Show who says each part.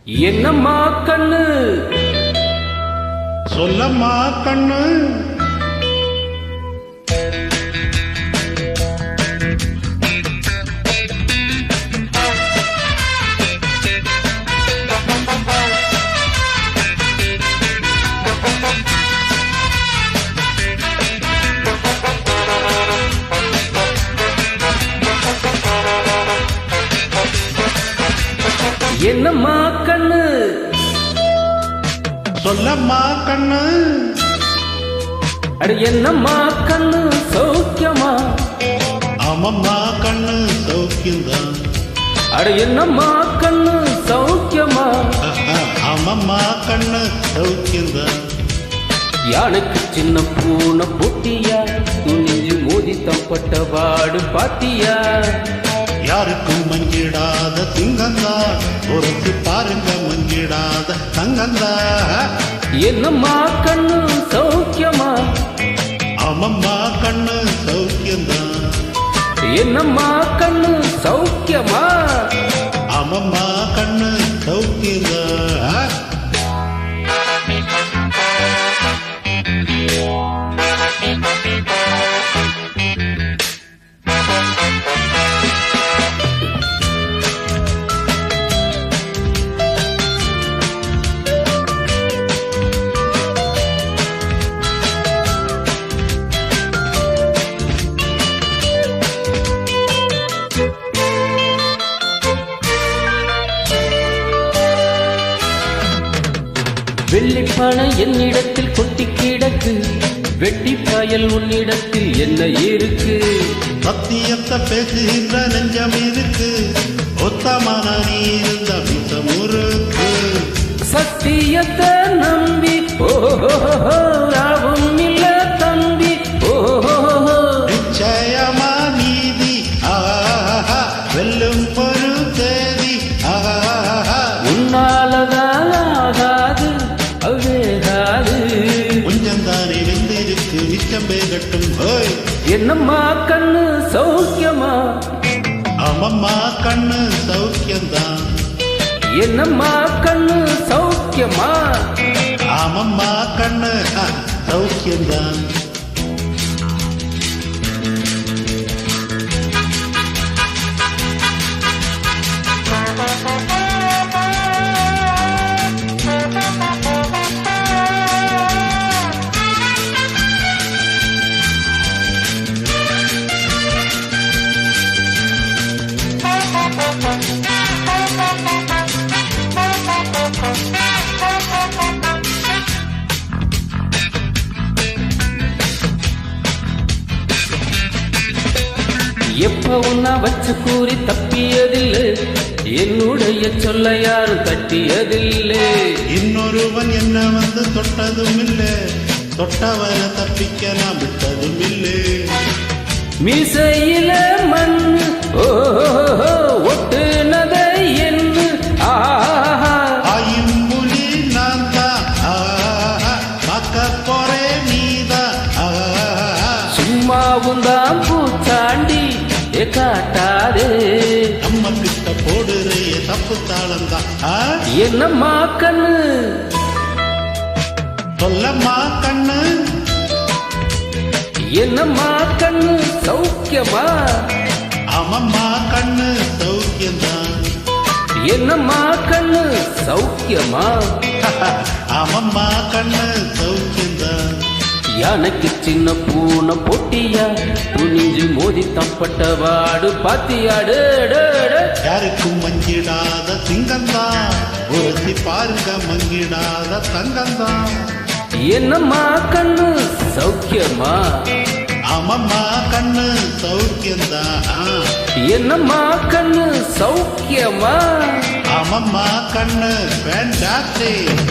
Speaker 1: என்னம்மா கண்ணு
Speaker 2: சொல்லம்மா கண்ணு
Speaker 1: என்னம்மா கண்ணு
Speaker 2: சொல்லம்மா கண்ணு
Speaker 1: அட என்னம்மா கண்ணு சௌக்கியமா
Speaker 2: ஆமம்மா கண்ணு சௌக்கியம்தான்
Speaker 1: அட என்னம்மா கண்ணு சௌக்கியமா
Speaker 2: ஆமம்மா கண்ணு சௌக்கியம்தான்
Speaker 1: யானைக்கு சின்ன பூனை பொட்டியா துணிஞ்சு மோதி தம்பட்ட வாடு பாட்டியா
Speaker 2: யாருக்கும் மஞ்சிடாத திங்கந்தா ஒருத்தி பாருங்க மஞ்சிடாத தங்கந்தா
Speaker 1: என்னம்மா கண்ணு சௌக்கியமா
Speaker 2: ஆமம்மா கண்ணு சௌக்கியம்தான்
Speaker 1: என்னம்மா கண்ணு சௌக்கியமா
Speaker 2: ஆமம்மா கண்ணு சௌக்கியம்தான்
Speaker 1: வெள்ளிப்பானை என்னிடத்தில் கொட்டி கிடக்கு வெட்டி பாயல் உன்னிடத்தில் என்ன இருக்கு
Speaker 2: சத்தியத்தை பேசுகின்ற நெஞ்சம் இருக்கு ஒத்தமான நீ இருந்த மிசம் முறுக்கு
Speaker 1: சத்தியத்தை நம்பி ஓஹோஹோவும் இல்ல தம்பி ஓஹோஹோ
Speaker 2: நிச்சயமா நீதி ஆஹா வெல்லும் ஒரு தேதி ஆஹா
Speaker 1: உன்னாலதான் ஆகாது அவேகாது
Speaker 2: கொஞ்சந்தானே வெந்திருக்கு மிச்சம் பேகட்டும் ஹோய்
Speaker 1: என்னம்மா கண்ணு சௌக்கியமா
Speaker 2: ஆமம்மா கண்ணு சௌக்கியம்தான்
Speaker 1: என்னம்மா கண்ணு சௌக்கியமா
Speaker 2: ஆமம்மா கண்ணு சௌக்கியம்தான்
Speaker 1: எப்ப உன்ன வச்சு கூறி தப்பியதில்லை என்னுடைய சொல்ல யாரும் தட்டியதில்லை
Speaker 2: இன்னொருவன் என்ன வந்து தொட்டதும் இல்லை தொட்டவன தப்பிக்க நான் விட்டதும் இல்லை
Speaker 1: மீசையில மண் ஒட்டுனதை என்று
Speaker 2: ஆயும்புலி நான் தான் பார்க்க போறேன் நீதான்
Speaker 1: சும்மாவும் தான் பூச்சாண்டி காட்டாதே
Speaker 2: நம்ம கிட்ட போடுறே தப்பு தாளந்தான்
Speaker 1: என்னம்மா கண்ணு
Speaker 2: சொல்லம்மா கண்ணு
Speaker 1: என்னம்மா கண்ணு சௌக்கியமா
Speaker 2: ஆமம்மா கண்ணு சௌக்கியம்தான்
Speaker 1: என்னம்மா கண்ணு சௌக்கியமா
Speaker 2: ஆமம்மா கண்ணு சௌக்கியம்தான்
Speaker 1: யானைக்கு சின்ன பூனை பொட்டியா துணிஞ்சு மோதி தம்பட்ட வாடு பாத்தியாடு
Speaker 2: யாருக்கும் மஞ்சிடாத சிங்கந்தான் ஒருத்தி பாருங்க மங்கிடாத தங்கந்தான்
Speaker 1: என்னம்மா கண்ணு சௌக்கியமா
Speaker 2: ஆமம்மா கண்ணு சௌக்கியம்தான்
Speaker 1: என்னம்மா கண்ணு சௌக்கியமா
Speaker 2: ஆமம்மா கண்ணு ஃபேண்டாஸ்டிக்